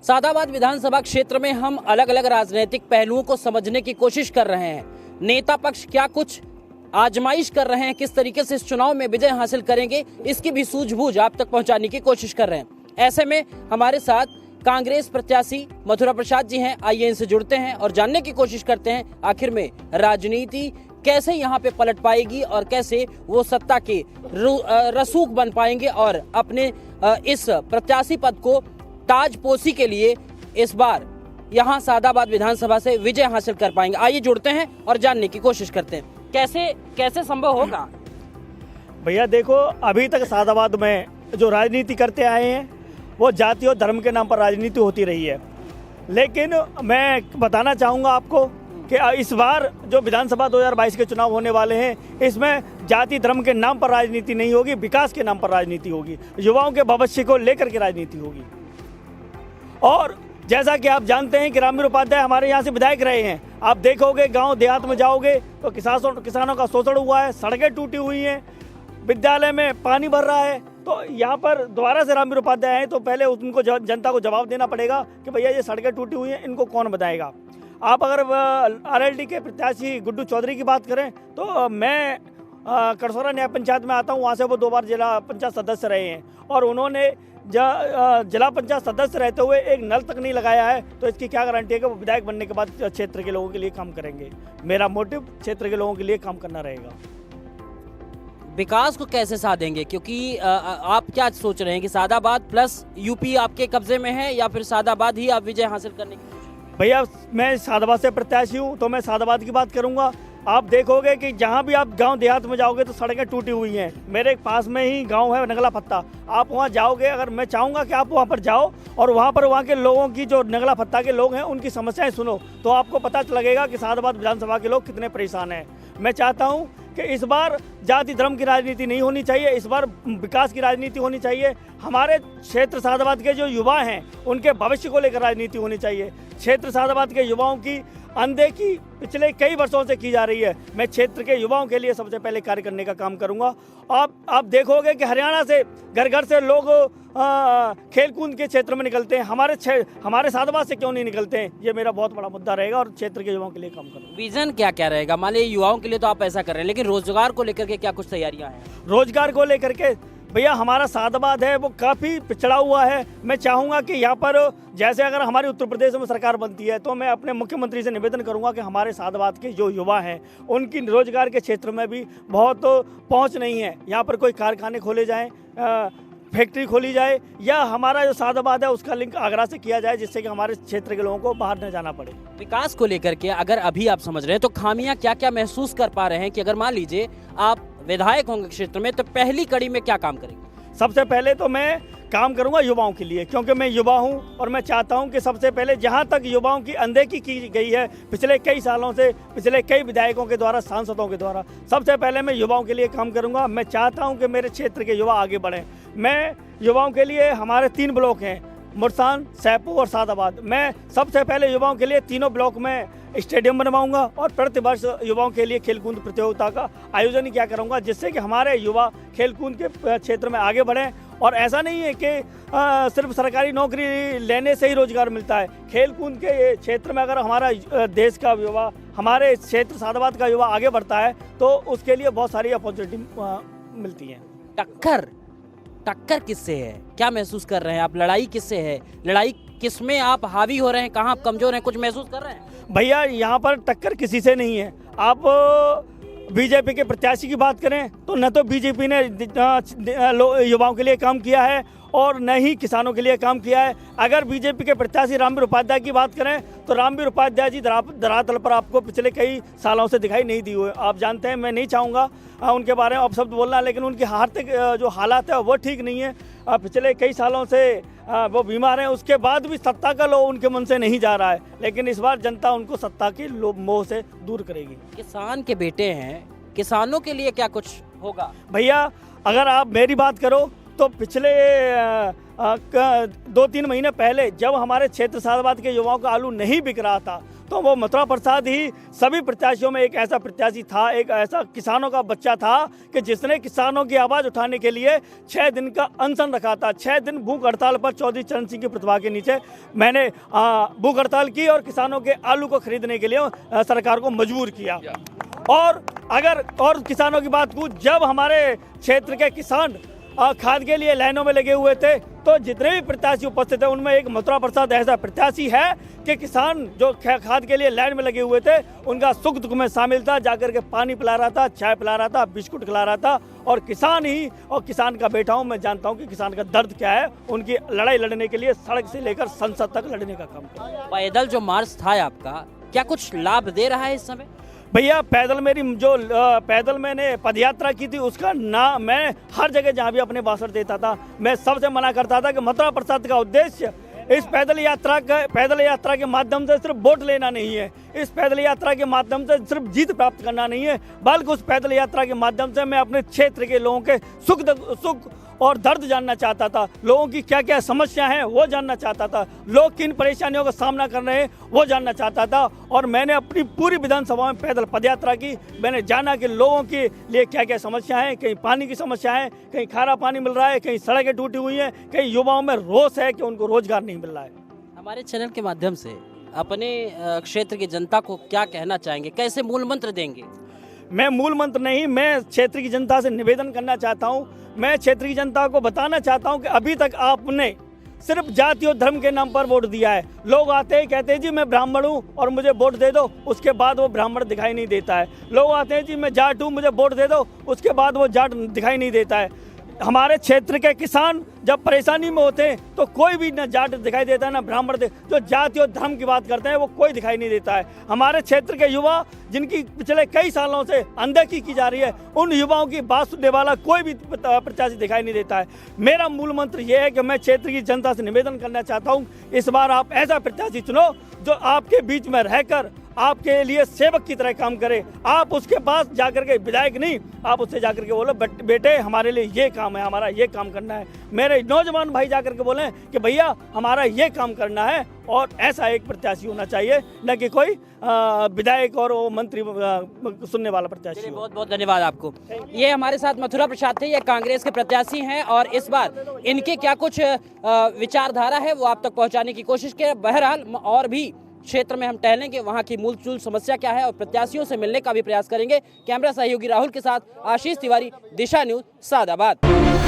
सादाबाद विधानसभा क्षेत्र में हम अलग अलग राजनीतिक पहलुओं को समझने की कोशिश कर रहे हैं। नेता पक्ष क्या कुछ आजमाइश कर रहे हैं, किस तरीके से इस चुनाव में विजय हासिल करेंगे, इसकी भी सूझबूझ आप तक पहुंचाने की कोशिश कर रहे हैं। ऐसे में हमारे साथ कांग्रेस प्रत्याशी मथुरा प्रसाद जी हैं। आइए इनसे जुड़ते हैं और जानने की कोशिश करते हैं आखिर में राजनीति कैसे यहाँ पे पलट पाएगी और कैसे वो सत्ता के रसूख बन पाएंगे और अपने इस प्रत्याशी पद को ताजपोशी के लिए इस बार यहाँ सादाबाद विधानसभा से विजय हासिल कर पाएंगे। आइए जुड़ते हैं और जानने की कोशिश करते हैं कैसे संभव होगा। भैया देखो, अभी तक सादाबाद में जो राजनीति करते आए हैं वो जाति और धर्म के नाम पर राजनीति होती रही है, लेकिन मैं बताना चाहूँगा आपको कि इस बार जो विधानसभा 2022 के चुनाव होने वाले हैं, इसमें जाति धर्म के नाम पर राजनीति नहीं होगी, विकास के नाम पर राजनीति होगी, युवाओं के भविष्य को लेकर के राजनीति होगी। और जैसा कि आप जानते हैं कि रामवीर उपाध्याय हमारे यहाँ से विधायक रहे हैं। आप देखोगे गांव देहात में जाओगे तो किसानों का शोषण हुआ है, सड़कें टूटी हुई हैं, विद्यालय में पानी भर रहा है। तो यहाँ पर दोबारा से रामवीर उपाध्याय हैं तो पहले उनको जनता को जवाब देना पड़ेगा कि भैया ये सड़कें टूटी हुई हैं, इनको कौन बताएगा। आप अगर आरएलडी के प्रत्याशी गुड्डू चौधरी की बात करें तो मैं करसोरा न्याय पंचायत में आता हूँ, वहाँ से वो 2 बार जिला पंचायत सदस्य रहे हैं और उन्होंने जिला पंचायत सदस्य रहते हुए एक नल तक नहीं लगाया है। तो इसकी क्या गारंटी है कि वो विधायक बनने के बाद क्षेत्र के लोगों के लिए काम करेंगे। मेरा मोटिव क्षेत्र के लोगों के लिए काम करना रहेगा। विकास को कैसे साधेंगे, क्योंकि आप क्या सोच रहे हैं कि सादाबाद प्लस यूपी आपके कब्जे में है या फिर सादाबाद ही आप विजय हासिल करने की? भैया मैं सादाबाद से प्रत्याशी हूँ तो मैं सादाबाद की बात करूँगा। आप देखोगे कि जहाँ भी आप गांव देहात में जाओगे तो सड़कें टूटी हुई हैं। मेरे पास में ही गांव है नगला पत्ता, आप वहाँ जाओगे, अगर मैं चाहूँगा कि आप वहाँ पर जाओ और वहाँ के लोगों की जो नगला पत्ता के लोग हैं उनकी समस्याएं सुनो तो आपको पता लगेगा कि सादाबाद विधानसभा के लोग कितने परेशान हैं। मैं चाहता हूँ कि इस बार जाति धर्म की राजनीति नहीं होनी चाहिए, इस बार विकास की राजनीति होनी चाहिए। हमारे क्षेत्र सादाबाद के जो युवा हैं उनके भविष्य को लेकर राजनीति होनी चाहिए। क्षेत्र सादाबाद के युवाओं की अनदेखी पिछले कई वर्षों से की जा रही है। मैं क्षेत्र के युवाओं के लिए सबसे पहले कार्य करने का काम करूंगा। आप देखोगे कि हरियाणा से घर घर से लोग खेलकूद के क्षेत्र में निकलते हैं, हमारे सादाबाद से क्यों नहीं निकलते हैं? ये मेरा बहुत बड़ा मुद्दा रहेगा और क्षेत्र के युवाओं के लिए काम करूंगा। विजन क्या रहेगा? मान लीजिए युवाओं के लिए तो आप ऐसा कर रहे हैं, लेकिन रोजगार को लेकर के क्या कुछ तैयारियां हैं? रोजगार को लेकर के भैया हमारा सादाबाद है वो काफ़ी पिछड़ा हुआ है। मैं चाहूँगा कि यहाँ पर जैसे अगर हमारी उत्तर प्रदेश में सरकार बनती है तो मैं अपने मुख्यमंत्री से निवेदन करूँगा कि हमारे सादाबाद के जो युवा हैं उनकी रोजगार के क्षेत्र में भी बहुत पहुँच नहीं है। यहाँ पर कोई कारखाने खोले जाएँ, फैक्ट्री खोली जाए या हमारा जो सादाबाद है उसका लिंक आगरा से किया जाए, जिससे कि हमारे क्षेत्र के लोगों को बाहर न जाना पड़े। विकास को लेकर के अगर अभी आप समझ रहे हैं तो खामियां क्या महसूस कर पा रहे हैं कि अगर मान लीजिए आप विधायक होंगे क्षेत्र में तो पहली कड़ी में क्या काम करेंगे? सबसे पहले तो मैं काम करूंगा युवाओं के लिए, क्योंकि मैं युवा हूं और मैं चाहता हूं कि सबसे पहले जहां तक युवाओं की अनदेखी की गई है पिछले कई सालों से, पिछले कई विधायकों के द्वारा, सांसदों के द्वारा, सबसे पहले मैं युवाओं के लिए काम करूंगा। मैं चाहता हूं कि मेरे क्षेत्र के युवा आगे बढ़ें। मैं युवाओं के लिए, हमारे 3 ब्लॉक हैं, मुरसान, सैदपुर और सादाबाद। मैं सबसे पहले युवाओं के लिए तीनों ब्लॉक में स्टेडियम बनवाऊंगा और प्रतिवर्ष युवाओं के लिए खेलकूद प्रतियोगिता का आयोजन किया करूंगा, जिससे कि हमारे युवा खेलकूद के क्षेत्र में आगे बढ़ें। और ऐसा नहीं है कि सिर्फ सरकारी नौकरी लेने से ही रोजगार मिलता है। खेलकूद के क्षेत्र में अगर हमारा देश का युवा, हमारे क्षेत्र सादाबाद का युवा आगे बढ़ता है तो उसके लिए बहुत सारी अपॉर्चुनिटी मिलती हैं। टक्कर किससे है? क्या महसूस कर रहे हैं आप? लड़ाई किससे है? लड़ाई किसमें आप हावी हो रहे हैं? कहाँ आप कमजोर हैं? कुछ महसूस कर रहे हैं? भैया यहाँ पर टक्कर किसी से नहीं है। आप बीजेपी के प्रत्याशी की बात करें तो न तो बीजेपी ने युवाओं के लिए काम किया है और न ही किसानों के लिए काम किया है। अगर बीजेपी के प्रत्याशी रामवीर उपाध्याय की बात करें तो रामवीर उपाध्याय जी धरातल पर आपको पिछले कई सालों से दिखाई नहीं दी हुए। आप जानते हैं, मैं नहीं चाहूँगा उनके बारे में अपशब्द बोलना, लेकिन उनकी आर्थिक जो हालात है वो ठीक नहीं है। पिछले कई सालों से वो बीमार हैं, उसके बाद भी सत्ता का लोभ उनके मन से नहीं जा रहा है, लेकिन इस बार जनता उनको सत्ता के मोह से दूर करेगी। किसान के बेटे हैं, किसानों के लिए क्या कुछ होगा? भैया अगर आप मेरी बात करो तो पिछले 2-3 महीने पहले जब हमारे क्षेत्र सादाबाद के युवाओं का आलू नहीं बिक रहा था, तो वो मथुरा प्रसाद ही सभी प्रत्याशियों में एक ऐसा प्रत्याशी था, एक ऐसा किसानों का बच्चा था कि जिसने किसानों की आवाज़ उठाने के लिए 6 दिन का अनशन रखा था। 6 दिन भूख हड़ताल पर चौधरी चरण सिंह की प्रतिभा के नीचे मैंने भूख हड़ताल की और किसानों के आलू को खरीदने के लिए सरकार को मजबूर किया। और किसानों की बात पूछ, जब हमारे क्षेत्र के किसान खाद के लिए लाइनों में लगे हुए थे, तो जितने भी प्रत्याशी उपस्थित थे उनमें एक मथुरा प्रसाद ऐसा प्रत्याशी है कि किसान जो खाद के लिए लाइन में लगे हुए थे उनका सुख दुख में शामिल था, जाकर के पानी पिला रहा था, चाय पिला रहा था, बिस्कुट खिला रहा था। और किसान का बेटा हूँ, मैं जानता हूँ कि किसान का दर्द क्या है। उनकी लड़ाई लड़ने के लिए सड़क से लेकर संसद तक लड़ने का काम किया। पैदल जो मार्च था आपका, क्या कुछ लाभ दे रहा है इस समय? भैया पैदल मैंने पदयात्रा की थी, उसका ना मैं हर जगह जहाँ भी अपने भाषण देता था, मैं सबसे मना करता था कि मथुरा प्रसाद का उद्देश्य इस पैदल यात्रा के माध्यम से सिर्फ वोट लेना नहीं है, इस पैदल यात्रा के माध्यम से सिर्फ जीत प्राप्त करना नहीं है, बल्कि उस पैदल यात्रा के माध्यम से मैं अपने क्षेत्र के लोगों के सुख और दर्द जानना चाहता था। लोगों की क्या क्या समस्या हैं वो जानना चाहता था, लोग किन परेशानियों का सामना कर रहे हैं वो जानना चाहता था। और मैंने अपनी पूरी विधानसभा में पैदल पदयात्रा की। मैंने जाना कि लोगों के लिए क्या क्या समस्या है, कहीं पानी की समस्या है, कहीं खारा पानी मिल रहा है, कहीं सड़कें टूटी हुई हैं, कहीं युवाओं में रोष है कि उनको रोजगार नहीं मिल रहा है। हमारे चैनल के माध्यम से अपने क्षेत्र की जनता को क्या कहना चाहेंगे, कैसे मूल मंत्र देंगे? मैं मूल मंत्र नहीं, मैं क्षेत्र की जनता से निवेदन करना चाहता हूं। मैं क्षेत्र की जनता को बताना चाहता हूं कि अभी तक आपने सिर्फ जाति और धर्म के नाम पर वोट दिया है। लोग आते हैं, कहते हैं जी मैं ब्राह्मण हूं और मुझे वोट दे दो, उसके बाद वो ब्राह्मण दिखाई नहीं देता है। लोग आते हैं जी मैं जाट हूं, मुझे वोट दे दो, उसके बाद वो जाट दिखाई नहीं देता है। हमारे क्षेत्र के किसान जब परेशानी में होते हैं तो कोई भी न जाट दिखाई देता है न ब्राह्मण। जो जाति और धर्म की बात करते हैं वो कोई दिखाई नहीं देता है। हमारे क्षेत्र के युवा जिनकी पिछले कई सालों से अनदेखी की जा रही है, उन युवाओं की बात सुनने वाला कोई भी प्रत्याशी दिखाई नहीं देता है। मेरा मूल मंत्र ये है कि मैं क्षेत्र की जनता से निवेदन करना चाहता हूँ, इस बार आप ऐसा प्रत्याशी चुनो जो आपके बीच में रहकर आपके लिए सेवक की तरह काम करे। आप उसके पास जाकर के विधायक नहीं, आप उससे जाकर के बोलो बेटे हमारे लिए ये काम है, हमारा ये काम करना है। मेरे नौजवान भाई जाकर के बोलें कि भैया हमारा ये काम करना है। और ऐसा एक प्रत्याशी होना चाहिए, न कि कोई विधायक और मंत्री सुनने वाला प्रत्याशी। बहुत बहुत धन्यवाद आपको। ये हमारे साथ मथुरा प्रसाद थे, ये कांग्रेस के प्रत्याशी हैं और इस बार इनके क्या कुछ विचारधारा है वो आप तक पहुँचाने की कोशिश की। बहरहाल और भी क्षेत्र में हम टहलेंगे, वहां की मूलचूल समस्या क्या है और प्रत्याशियों से मिलने का भी प्रयास करेंगे। कैमरा सहयोगी राहुल के साथ आशीष तिवारी, दिशा न्यूज, सादाबाद।